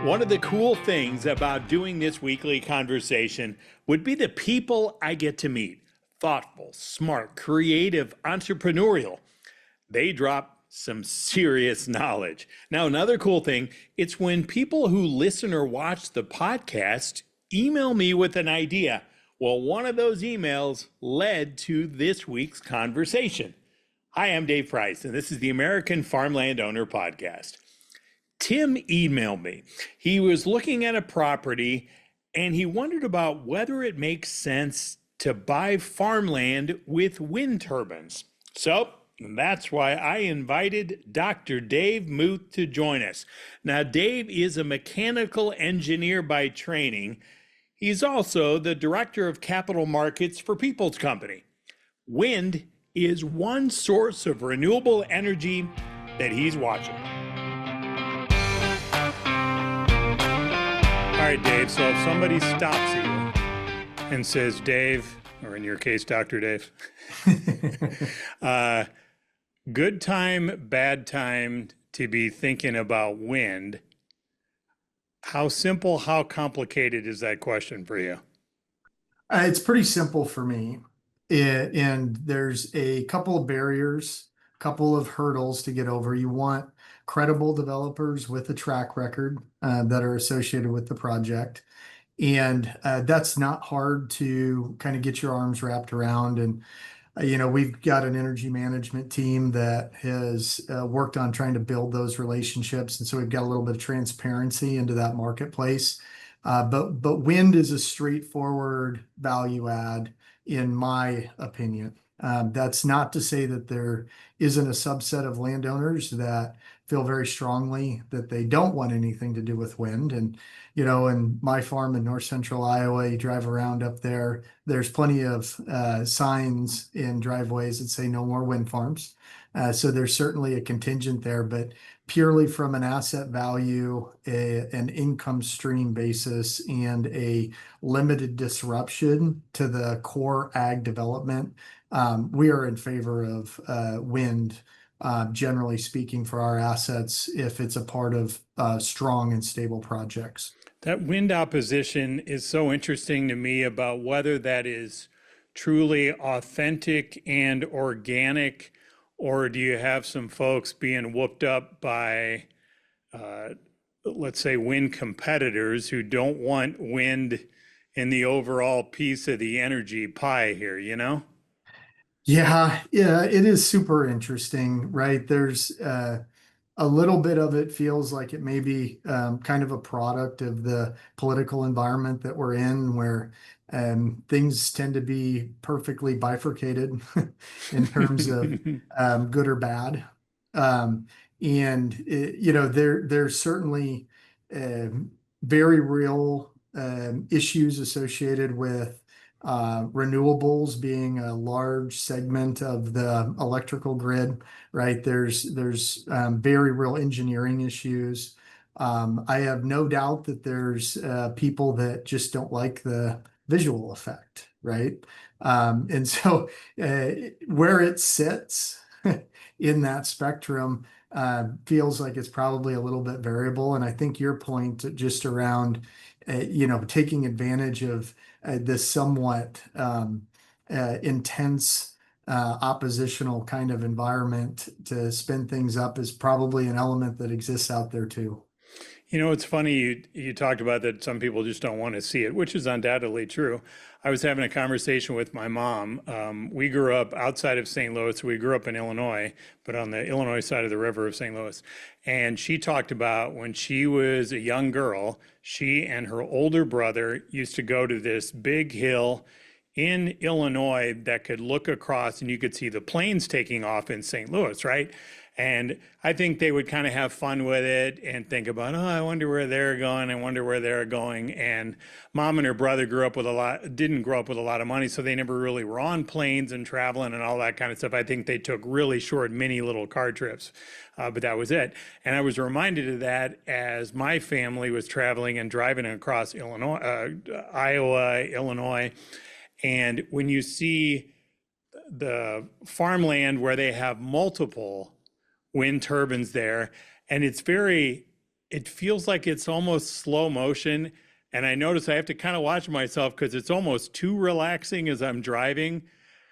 One of the cool things about doing this weekly conversation would be the people I get to meet. Thoughtful, smart, creative, entrepreneurial. They drop some serious knowledge. Now, another cool thing, it's when people who listen or watch the podcast email me with an idea. Well, one of those emails led to this week's conversation. Hi, I'm Dave Price, and this is the American Farmland Owner Podcast. Tim emailed me. He was looking at a property and he wondered about whether it makes sense to buy farmland with wind turbines. So that's why I invited Dr. Dave Muth to join us. Now, Dave is a mechanical engineer by training. He's also the director of capital markets for People's Company. Wind is one source of renewable energy that he's watching. All right, Dave, so if somebody stops you and says, Dave, or in your case, Dr. Dave, good time, bad time to be thinking about wind, how simple, how complicated is that question for you? It's pretty simple for me. And there's a couple of barriers, a couple of hurdles to get over. You want credible developers with a track record that are associated with the project. And that's not hard to kind of get your arms wrapped around. And, we've got an energy management team that has worked on trying to build those relationships. And so we've got a little bit of transparency into that marketplace. But wind is a straightforward value add, in my opinion. That's not to say that there isn't a subset of landowners that feel very strongly that they don't want anything to do with wind. And, in my farm in north central Iowa, you drive around up there, there's plenty of signs in driveways that say no more wind farms. So there's certainly a contingent there, but purely from an asset value, an income stream basis, and a limited disruption to the core ag development, we are in favor of wind, generally speaking, for our assets if it's a part of strong and stable projects. That wind opposition is so interesting to me about whether that is truly authentic and organic, or do you have some folks being whooped up by, let's say, wind competitors who don't want wind in the overall piece of the energy pie here, Yeah, it is super interesting, right? There's a little bit of it feels like it may be kind of a product of the political environment that we're in, where things tend to be perfectly bifurcated in terms of good or bad. There's certainly very real issues associated with renewables being a large segment of the electrical grid, right? There's very real engineering issues. I have no doubt that there's people that just don't like the visual effect, right? And so where it sits in that spectrum feels like it's probably a little bit variable. And I think your point just around, taking advantage of this somewhat intense oppositional kind of environment to spin things up is probably an element that exists out there too. It's funny you talked about that some people just don't want to see it, which is undoubtedly true. I was having a conversation with my mom. We grew up outside of St. Louis. We grew up in Illinois, but on the Illinois side of the river of St. Louis. And she talked about when she was a young girl, she and her older brother used to go to this big hill in Illinois that could look across and you could see the planes taking off in St. Louis, right? And I think they would kind of have fun with it and think about, oh, I wonder where they're going. I wonder where they're going. And mom and her brother didn't grow up with a lot of money, so they never really were on planes and traveling and all that kind of stuff. I think they took really short, mini little car trips, but that was it. And I was reminded of that as my family was traveling and driving across Iowa, Illinois. And when you see the farmland where they have multiple wind turbines there, and it's very it feels like it's almost slow motion. And I notice I have to kind of watch myself because it's almost too relaxing as I'm driving,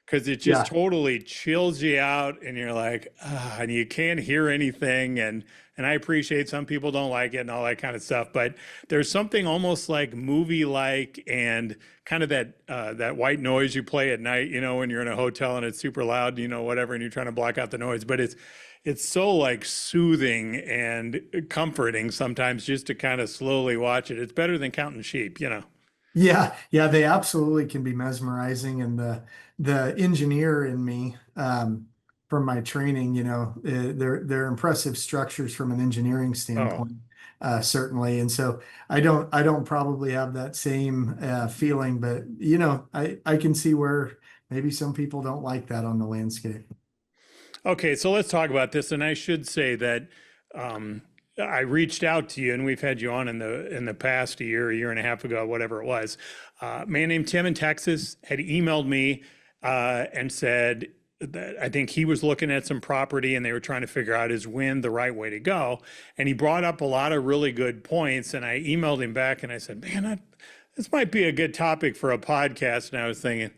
because it just Yeah. totally chills you out and you're like, ah, and you can't hear anything. And I appreciate some people don't like it and all that kind of stuff, but there's something almost like movie like, and kind of that white noise you play at night, when you're in a hotel and it's super loud, whatever, and you're trying to block out the noise. But it's so like soothing and comforting sometimes just to kind of slowly watch it. It's better than counting sheep. Yeah, yeah, they absolutely can be mesmerizing, and the engineer in me, from my training, they're impressive structures from an engineering Oh, standpoint, certainly. And so I don't probably have that same feeling, but I can see where maybe some people don't like that on the landscape. okay, so let's talk about this. And I should say that um, I reached out to you, and we've had you on in the past a year and a half ago, whatever it was. A man named Tim in Texas had emailed me and said that I think he was looking at some property, and they were trying to figure out is wind the right way to go. And he brought up a lot of really good points. And I emailed him back, and I said, "Man, this might be a good topic for a podcast." And I was thinking,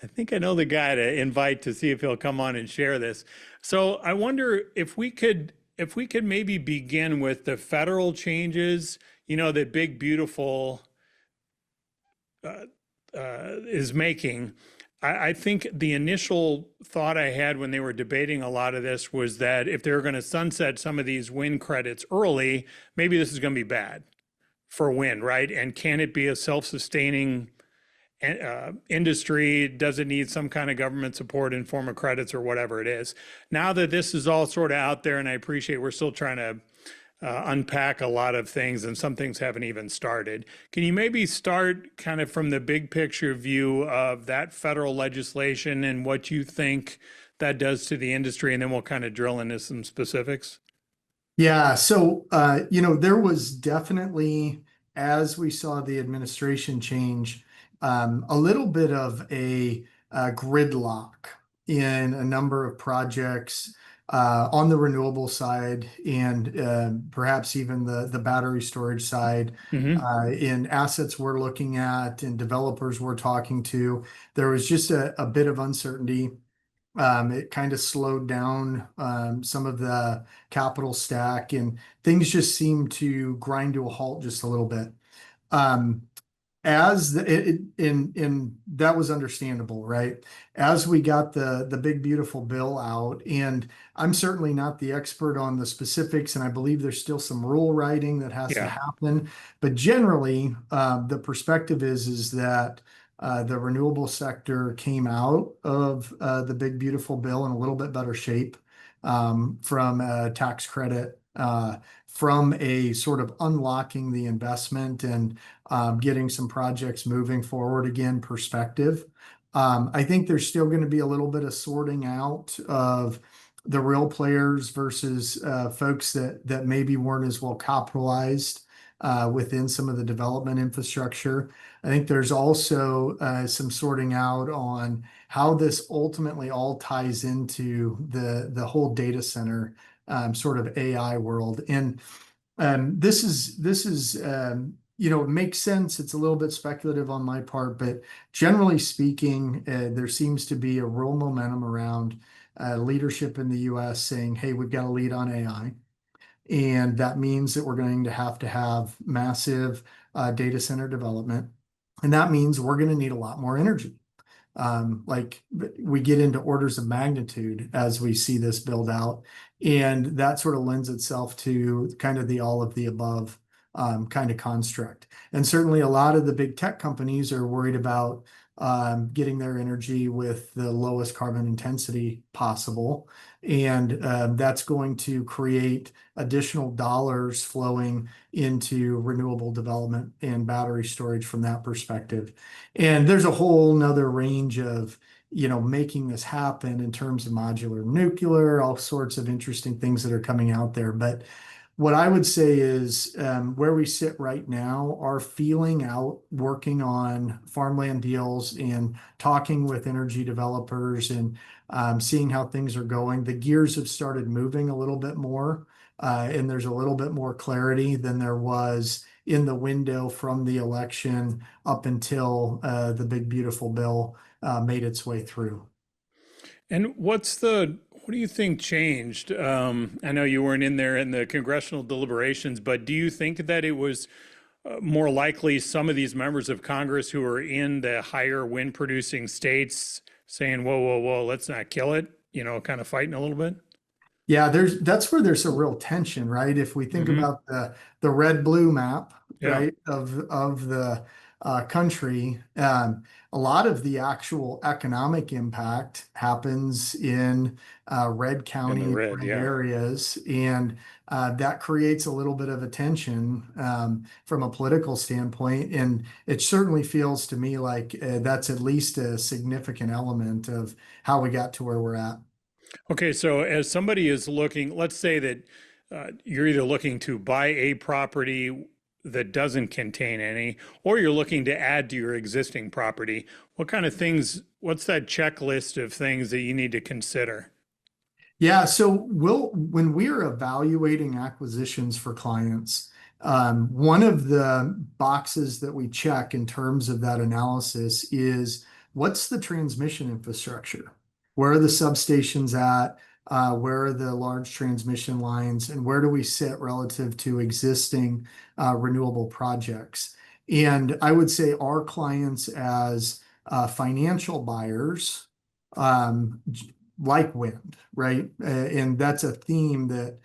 I think I know the guy to invite to see if he'll come on and share this. So I wonder if we could maybe begin with the federal changes, that Big Beautiful is making. I think the initial thought I had when they were debating a lot of this was that if they were going to sunset some of these wind credits early, maybe this is going to be bad for wind, right? And can it be a self-sustaining industry? Does it need some kind of government support in form of credits or whatever it is? Now that this is all sort of out there, and I appreciate we're still trying to unpack a lot of things, and some things haven't even started. Can you maybe start kind of from the big picture view of that federal legislation and what you think that does to the industry, and then we'll kind of drill into some specifics? Yeah, so there was definitely, as we saw the administration change, a little bit of a gridlock in a number of projects on the renewable side, and perhaps even the battery storage side. Hmm. In assets we're looking at and developers we're talking to, there was just a bit of uncertainty. It kind of slowed down some of the capital stack, and things just seemed to grind to a halt just a little bit. Um, as the, it, in That was understandable, right? As we got the big beautiful bill out, and I'm certainly not the expert on the specifics, and I believe there's still some rule writing that has to Yeah. happen. But generally, the perspective is that the renewable sector came out of the big beautiful bill in a little bit better shape, from a tax credit. From a sort of unlocking the investment and getting some projects moving forward again perspective. I think there's still going to be a little bit of sorting out of the real players versus folks that maybe weren't as well capitalized within some of the development infrastructure. I think there's also some sorting out on how this ultimately all ties into the whole data center sort of AI world. And it makes sense. It's a little bit speculative on my part, but generally speaking, there seems to be a real momentum around leadership in the US saying, hey, we've got to lead on AI. And that means that we're going to have massive data center development. And that means we're going to need a lot more energy. Like we get into orders of magnitude as we see this build out, and that sort of lends itself to kind of the all of the above kind of construct. And certainly a lot of the big tech companies are worried about getting their energy with the lowest carbon intensity possible. And that's going to create additional dollars flowing into renewable development and battery storage from that perspective. And there's a whole nother range of, making this happen in terms of modular nuclear, all sorts of interesting things that are coming out there. But What I would say is where we sit right now, our feeling out, working on farmland deals and talking with energy developers and seeing how things are going. The gears have started moving a little bit more, and there's a little bit more clarity than there was in the window from the election up until the big beautiful bill made its way through. And what do you think changed? I know you weren't in there in the congressional deliberations, but do you think that it was more likely some of these members of Congress who are in the higher wind producing states saying, whoa, whoa, whoa, let's not kill it, kind of fighting a little bit? Yeah, that's where there's a real tension, right? If we think Hmm. about the red-blue map, Yeah, right, of the country, a lot of the actual economic impact happens in red in the counties, red, red yeah. areas, and that creates a little bit of a tension from a political standpoint. And it certainly feels to me like that's at least a significant element of how we got to where we're at. Okay, so as somebody is looking, let's say that you're either looking to buy a property that doesn't contain any, or you're looking to add to your existing property. What kind of things, what's that checklist of things that you need to consider? Yeah, so when we're evaluating acquisitions for clients, one of the boxes that we check in terms of that analysis is what's the transmission infrastructure? Where are the substations at? Where are the large transmission lines? And where do we sit relative to existing renewable projects? And I would say our clients as financial buyers, um, like wind, right? And that's a theme that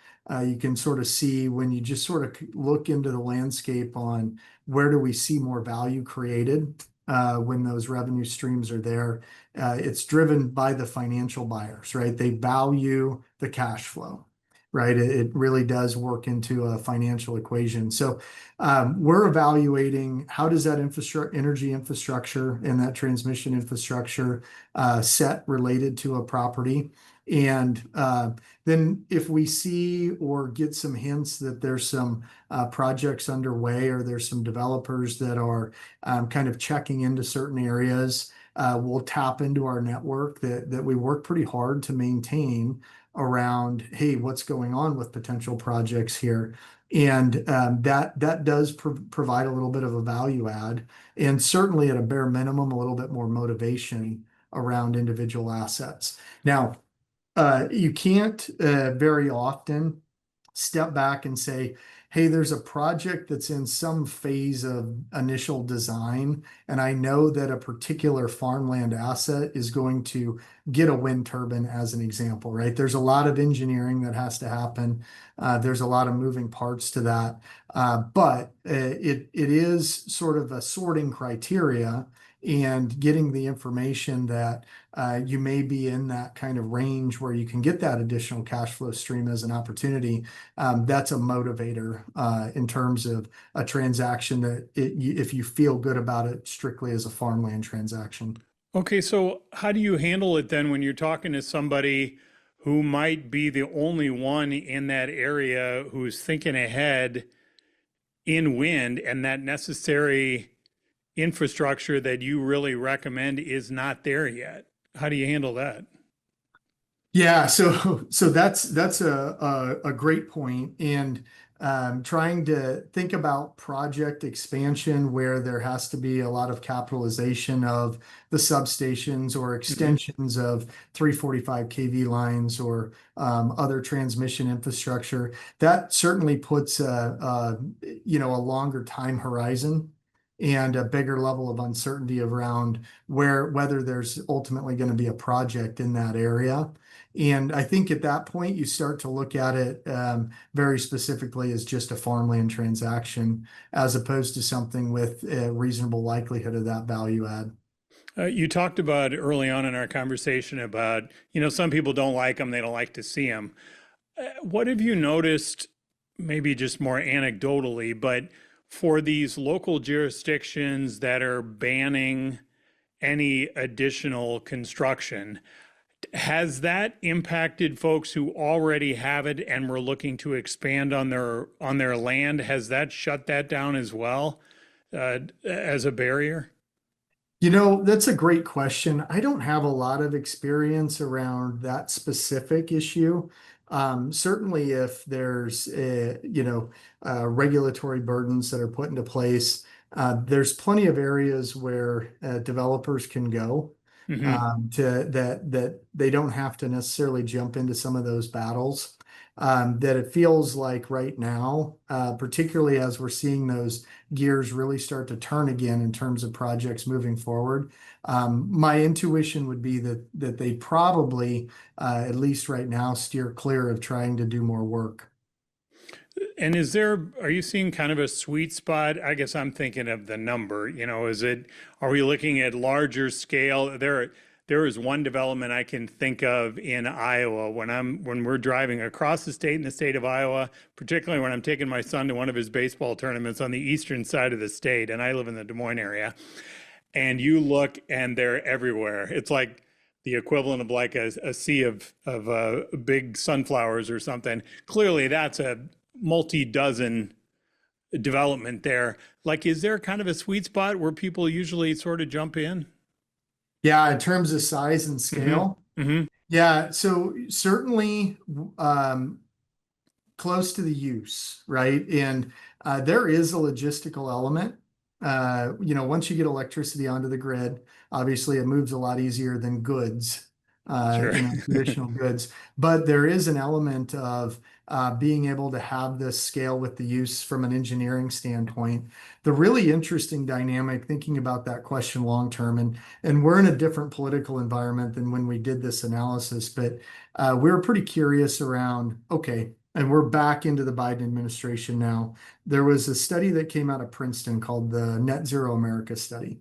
you can sort of see when you just sort of look into the landscape on where do we see more value created when those revenue streams are there. It's driven by the financial buyers, right? They value the cash flow, right? It really does work into a financial equation. So we're evaluating how does that energy infrastructure and that transmission infrastructure set related to a property. And then if we see or get some hints that there's some projects underway or there's some developers that are kind of checking into certain areas, we'll tap into our network that we work pretty hard to maintain around, hey, what's going on with potential projects here? And that does provide a little bit of a value add, and certainly at a bare minimum, a little bit more motivation around individual assets. Now, you can't very often step back and say, hey, there's a project that's in some phase of initial design, and I know that a particular farmland asset is going to get a wind turbine as an example, right? There's a lot of engineering that has to happen. There's a lot of moving parts to that. But it is sort of a sorting criteria and getting the information that you may be in that kind of range where you can get that additional cash flow stream as an opportunity. That's a motivator in terms of a transaction that if you feel good about it strictly as a farmland transaction. Okay, so how do you handle it then when you're talking to somebody who might be the only one in that area who's thinking ahead in wind and that necessary infrastructure that you really recommend is not there yet? How do you handle that? Yeah, so that's a great point, and trying to think about project expansion where there has to be a lot of capitalization of the substations or Hmm. extensions of 345 kV lines or other transmission infrastructure. That certainly puts a longer time horizon and a bigger level of uncertainty around whether there's ultimately going to be a project in that area. And I think at that point, you start to look at it very specifically as just a farmland transaction, as opposed to something with a reasonable likelihood of that value add. You talked about early on in our conversation about, some people don't like them, they don't like to see them. What have you noticed, maybe just more anecdotally, but for these local jurisdictions that are banning any additional construction, Has that impacted folks who already have it and were looking to expand on their land? Has that shut that down as well, as a barrier? That's a great question. I don't have a lot of experience around that specific issue. Certainly, if there's regulatory burdens that are put into place, there's plenty of areas where developers can go Hmm. to that they don't have to necessarily jump into some of those battles. That it feels like right now, particularly as we're seeing those gears really start to turn again in terms of projects moving forward. My intuition would be that they probably, at least right now, steer clear of trying to do more work. And are you seeing kind of a sweet spot? I guess I'm thinking of the number, are we looking at larger scale? There is one development I can think of in Iowa when we're driving across the state in the state of Iowa, particularly when I'm taking my son to one of his baseball tournaments on the eastern side of the state, and I live in the Des Moines area, and you look and they're everywhere. It's like the equivalent of like a sea of big sunflowers or something. Clearly, that's a multi-dozen development there. Like, is there kind of a sweet spot where people usually sort of jump in? Yeah, in terms of size and Hmm. scale. Hmm. Yeah, so certainly um, close to the use, right? And there is a logistical element. Once you get electricity onto the grid, obviously it moves a lot easier than goods, Sure. traditional goods. But there is an element of being able to have this scale with the use from an engineering standpoint. The really interesting dynamic, thinking about that question long term, and we're in a different political environment than when we did this analysis, but we were pretty curious around, okay, and we're back into the Biden administration now. There was a study that came out of Princeton called the Net Zero America Study.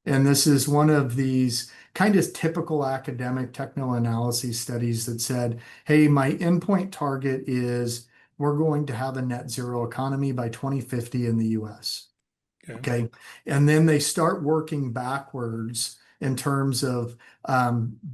And this is one of these kind of typical academic techno analysis studies that said, hey, my endpoint target is we're going to have a net zero economy by 2050 in the US. Okay. Okay. And then they start working backwards in terms of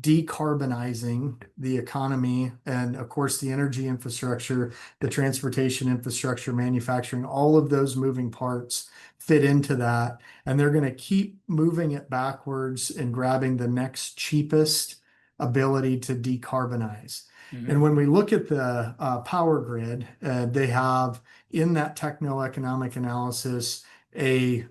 decarbonizing the economy and, of course, the energy infrastructure, the transportation infrastructure, manufacturing, all of those moving parts fit into that. And they're going to keep moving it backwards and grabbing the next cheapest ability to decarbonize. Hmm. And when we look at the power grid, they have in that techno-economic analysis a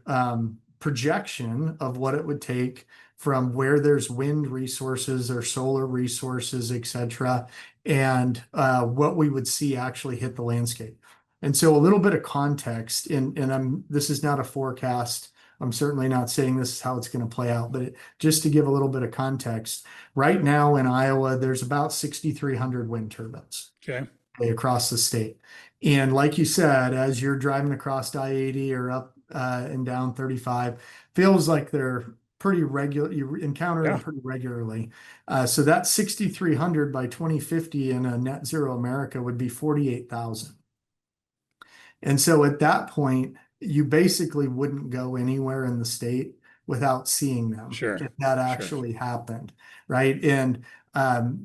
projection of what it would take from where there's wind resources or solar resources, et cetera, and what we would see actually hit the landscape. And so a little bit of context, and this is not a forecast. I'm certainly not saying this is how it's going to play out, but just to give a little bit of context, right now in Iowa, there's about 6,300 wind turbines Okay. across the state. And like you said, as you're driving across I-80 or up and down 35, feels like they're pretty regular. You encounter them Yeah. pretty regularly. So that 6,300 by 2050 in a net zero America would be 48,000. And so at that point, you basically wouldn't go anywhere in the state without seeing them Sure. if that Sure. actually happened, right? And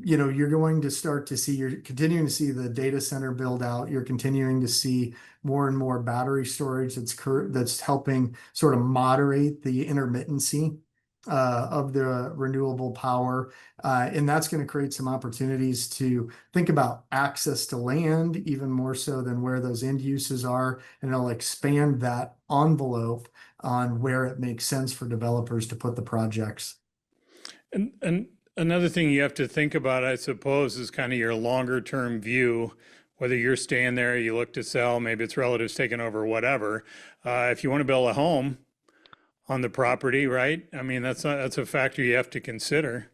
you're going to start to see, you're continuing to see the data center build out. You're continuing to see more and more battery storage that's helping sort of moderate the intermittency of the renewable power. And that's going to create some opportunities to think about access to land, even more so than where those end uses are. And it'll expand that envelope on where it makes sense for developers to put the projects. And another thing you have to think about, I suppose, is kind of your longer term view. Whether you're staying there, you look to sell, maybe it's relatives taking over, whatever. If you want to build a home on the property, right? I mean, that's a factor you have to consider.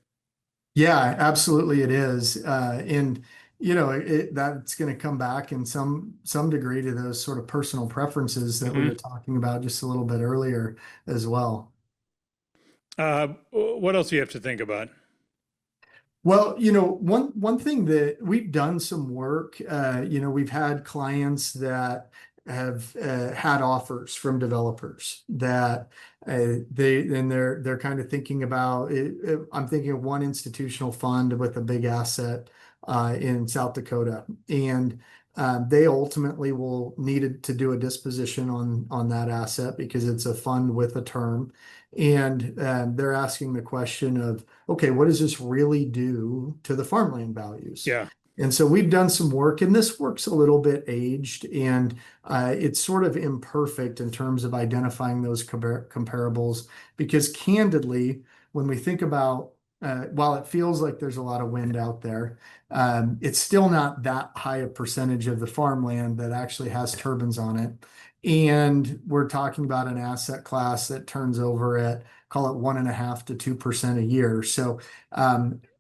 Yeah, absolutely it is. And that's going to come back in some degree to those sort of personal preferences that we were Hmm. talking about just a little bit earlier as well. What else do you have to think about? Well, one thing that we've done some work, we've had clients that have had offers from developers that they're kind of thinking about it. I'm thinking of one institutional fund with a big asset in South Dakota, and they ultimately will need to do a disposition on that asset because it's a fund with a term. And they're asking the question of, okay, what does this really do to the farmland values? Yeah. And so we've done some work, and this work's a little bit aged, and it's sort of imperfect in terms of identifying those comparables. Because candidly, when we think about, while it feels like there's a lot of wind out there, it's still not that high a percentage of the farmland that actually has turbines on it. And we're talking about an asset class that turns over at, call it 1.5% to 2% a year. So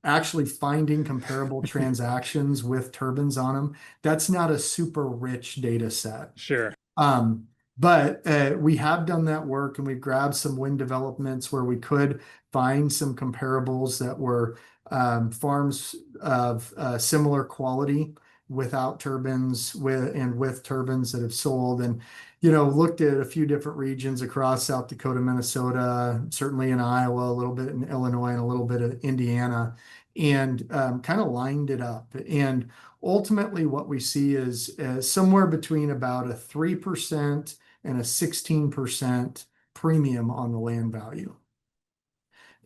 actually finding comparable transactions with turbines on them, that's not a super rich data set. Sure. But we have done that work, and we've grabbed some wind developments where we could find some comparables that were farms of similar quality without turbines with turbines that have sold, and looked at a few different regions across South Dakota, Minnesota, certainly in Iowa, a little bit in Illinois, and a little bit of Indiana, and kind of lined it up. And ultimately, what we see is somewhere between about a 3% and a 16% premium on the land value.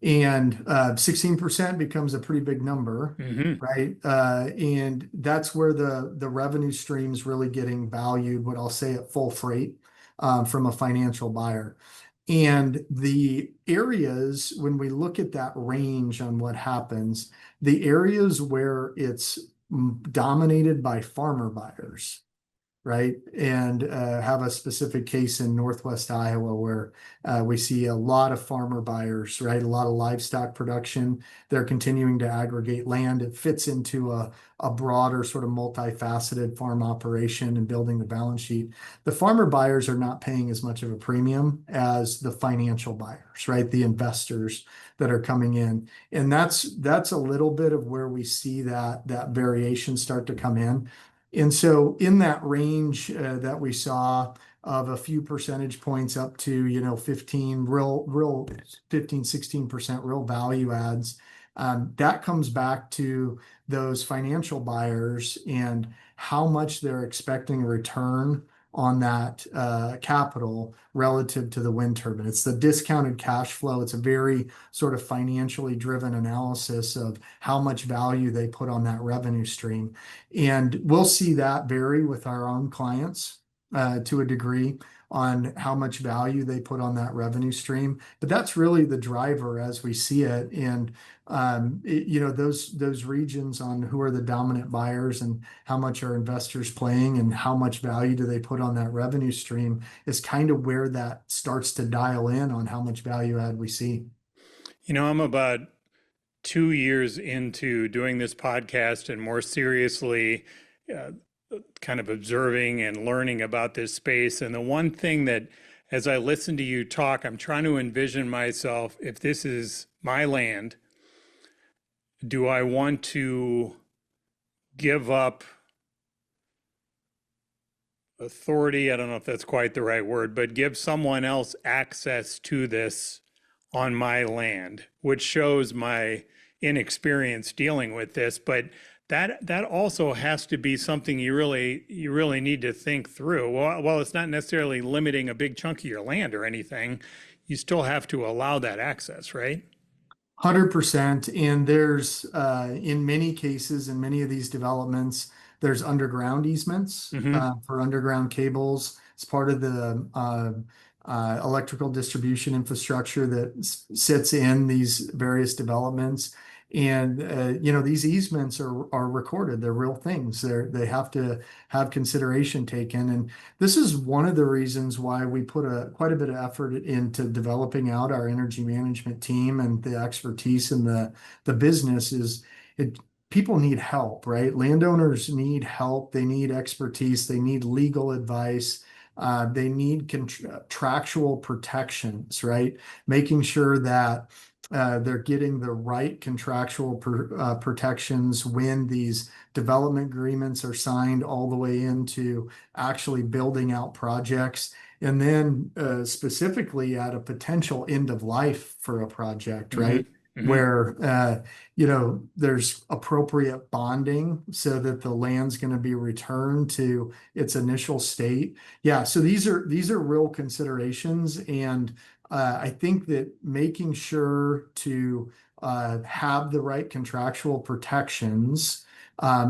And 16% becomes a pretty big number, right? And that's where the revenue stream's really getting valued, what I'll say at full freight from a financial buyer. And the areas, when we look at that range on what happens, the areas where it's dominated by farmer buyers, right? And have a specific case in Northwest Iowa where we see a lot of farmer buyers, right? A lot of livestock production. They're continuing to aggregate land. It fits into a broader sort of multifaceted farm operation and building the balance sheet. The farmer buyers are not paying as much of a premium as the financial buyers, right? The investors that are coming in. And that's a little bit of where we see that variation start to come in. And so in that range that we saw of a few percentage points up to 15 real 16% real value adds, that comes back to those financial buyers and how much they're expecting a return on that capital relative to the wind turbine. It's the discounted cash flow. It's a very sort of financially driven analysis of how much value they put on that revenue stream. And we'll see that vary with our own clients to a degree on how much value they put on that revenue stream. But that's really the driver as we see it. And those regions on who are the dominant buyers and how much are investors playing and how much value do they put on that revenue stream is kind of where that starts to dial in on how much value add we see. I'm about 2 years into doing this podcast and more seriously kind of observing and learning about this space. And the one thing that, as I listen to you talk, I'm trying to envision myself, if this is my land, do I want to give up authority? I don't know if that's quite the right word, but give someone else access to this on my land, which shows my inexperience dealing with this. But that also has to be something you really need to think through. Well, it's not necessarily limiting a big chunk of your land or anything. You still have to allow that access, right? 100%. And there's, in many cases, in many of these developments, there's underground easements for underground cables. It's part of the electrical distribution infrastructure that sits in these various developments. And these easements are recorded. They're real things. They have to have consideration taken. And this is one of the reasons why we put quite a bit of effort into developing out our energy management team and the expertise in the business. People need help, right? Landowners need help. They need expertise. They need legal advice. They need contractual protections, right? Making sure that They're getting the right contractual protections when these development agreements are signed all the way into actually building out projects. And then specifically at a potential end of life for a project, Hmm. right? Hmm. Where there's appropriate bonding so that the land's going to be returned to its initial state. Yeah, so these are real considerations, and I think that making sure to have the right contractual protections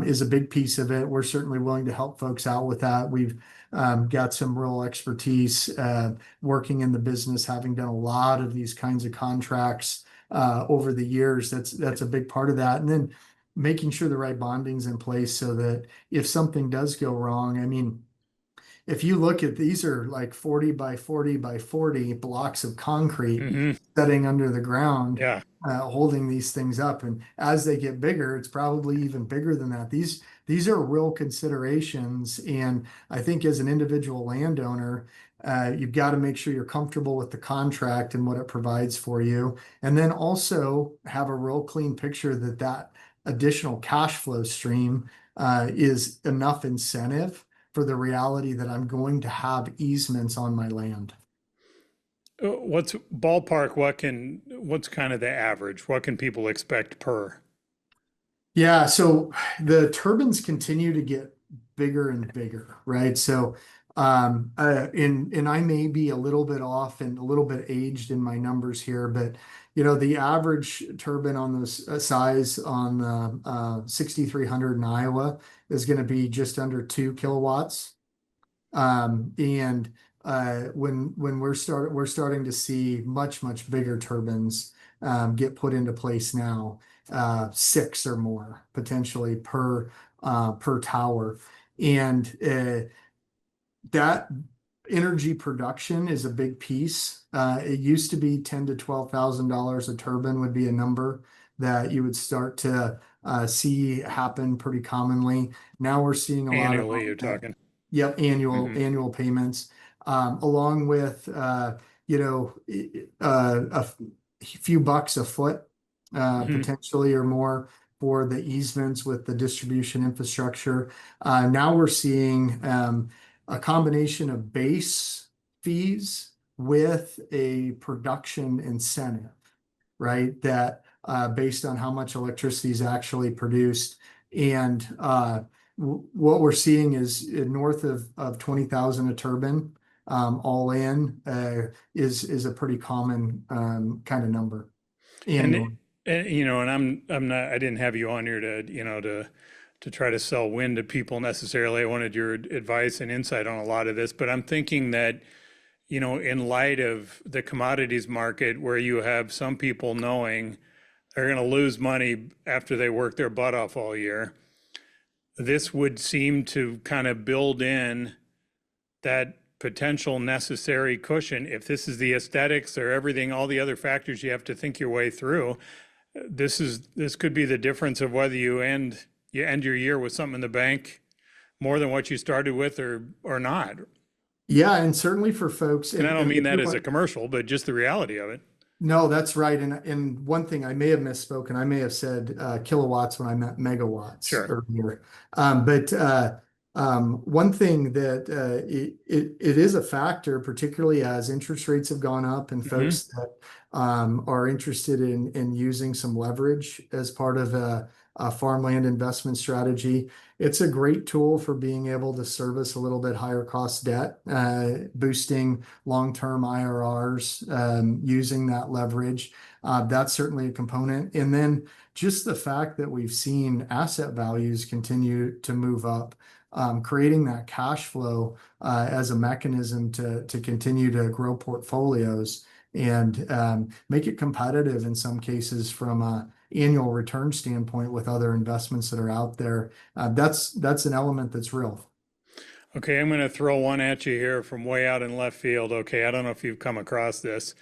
is a big piece of it. We're certainly willing to help folks out with that. We've got some real expertise working in the business, having done a lot of these kinds of contracts over the years. That's a big part of that. And then making sure the right bonding's in place so that if something does go wrong, I mean, if you look at these are like 40 by 40 by 40 blocks of concrete Hmm. setting under the ground, Yeah. holding these things up. And as they get bigger, it's probably even bigger than that. These are real considerations. And I think as an individual landowner, you've got to make sure you're comfortable with the contract and what it provides for you. And then also have a real clean picture that that additional cash flow stream is enough incentive for the reality that I'm going to have easements on my land. What's ballpark? What's kind of the average? What can people expect per? Yeah, so the turbines continue to get bigger and bigger, right? So, and I may be a little bit off and a little bit aged in my numbers here, but the average turbine on this size on the 6300 in Iowa is going to be just under 2 kilowatts. And when we're starting to see much bigger turbines get put into place now, six or more potentially per tower, and that energy production is a big piece. It used to be $10,000 to $12,000 a turbine would be a number that you would start to see happen pretty commonly. Now we're seeing a lot of Annually, you're talking. yep, Hmm. annual payments, along with few bucks a foot, Hmm. potentially or more for the easements with the distribution infrastructure. Now we're seeing a combination of base fees with a production incentive, right? That based on how much electricity is actually produced. And what we're seeing is north of 20,000 a turbine, all in, is a pretty common kind of number And, annually. and I'm not, I didn't have you on here to try to sell wind to people necessarily. I wanted your advice and insight on a lot of this, but I'm thinking that, in light of the commodities market where you have some people knowing they're going to lose money after they work their butt off all year, this would seem to kind of build in that potential necessary cushion. If this is the aesthetics or everything, all the other factors you have to think your way through, this could be the difference of whether you end your year with something in the bank more than what you started with or not. Yeah, and certainly for folks, And I don't and mean that as a commercial, but just the reality of it. no, that's right. And one thing I may have misspoken, I may have said kilowatts when I meant megawatts Sure. earlier. But one thing that it is a factor, particularly as interest rates have gone up and Hmm. folks that are interested in using some leverage as part of a farmland investment strategy. It's a great tool for being able to service a little bit higher cost debt, boosting long-term IRRs, using that leverage. That's certainly a component. And then just the fact that we've seen asset values continue to move up, creating that cash flow as a mechanism to continue to grow portfolios and make it competitive in some cases from a annual return standpoint with other investments that are out there. That's an element that's real. Okay, I'm going to throw one at you here from way out in left field. Okay, I don't know if you've come across this.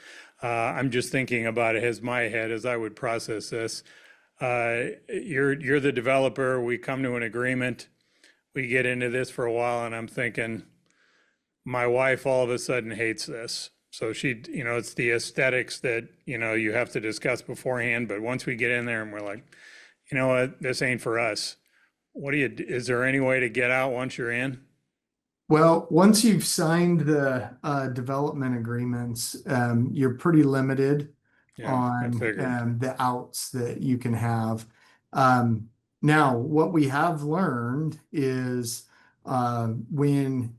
I'm just thinking about it as my head as I would process this. You're the developer. We come to an agreement. We get into this for a while, and I'm thinking, my wife all of a sudden hates this. So it's the aesthetics that, you have to discuss beforehand. But once we get in there and we're like, you know what, this ain't for us. Is there any way to get out once you're in? Well, once you've signed the development agreements, you're pretty limited Yeah, I on figured. the outs that you can have. Um, Now, what we have learned is when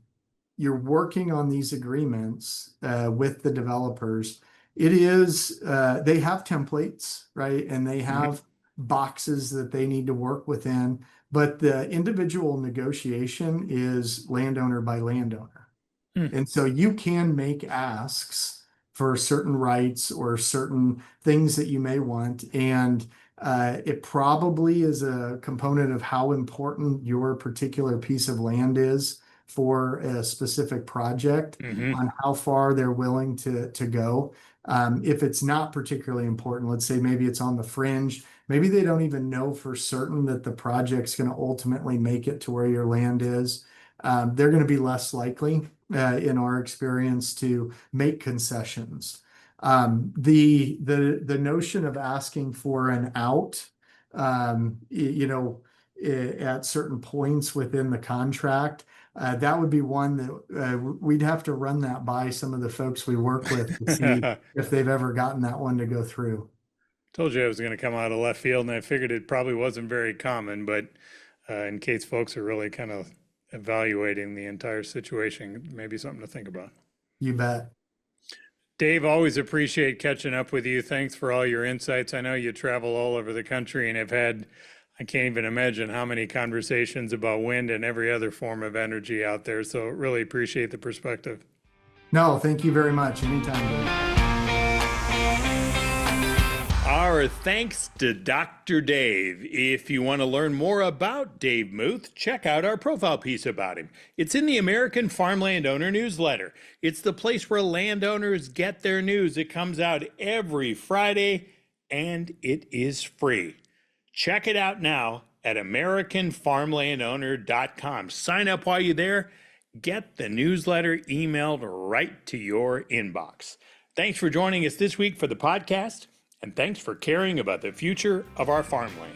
you're working on these agreements with the developers, they have templates, right? And they Mhm. have boxes that they need to work within, but the individual negotiation is landowner by landowner. Hmm. And so you can make asks for certain rights or certain things that you may want. And it probably is a component of how important your particular piece of land is for a specific project Hmm. on how far they're willing to go. If it's not particularly important, let's say maybe it's on the fringe, maybe they don't even know for certain that the project's going to ultimately make it to where your land is. They're going to be less likely, in our experience, to make concessions. The notion of asking for an out, at certain points within the contract, that would be one that we'd have to run that by some of the folks we work with to see if they've ever gotten that one to go through. Told you I was going to come out of left field, and I figured it probably wasn't very common, but in case folks are really kind of evaluating the entire situation, maybe something to think about. You bet. Dave, always appreciate catching up with you. Thanks for all your insights. I know you travel all over the country and have had, I can't even imagine how many conversations about wind and every other form of energy out there. So really appreciate the perspective. No, thank you very much. Anytime, Dave. Our thanks to Dr. Dave. If you want to learn more about Dave Muth, check out our profile piece about him. It's in the American Farmland Owner newsletter. It's the place where landowners get their news. It comes out every Friday and it is free. Check it out now at AmericanFarmlandOwner.com. Sign up while you're there. Get the newsletter emailed right to your inbox. Thanks for joining us this week for the podcast, and thanks for caring about the future of our farmland.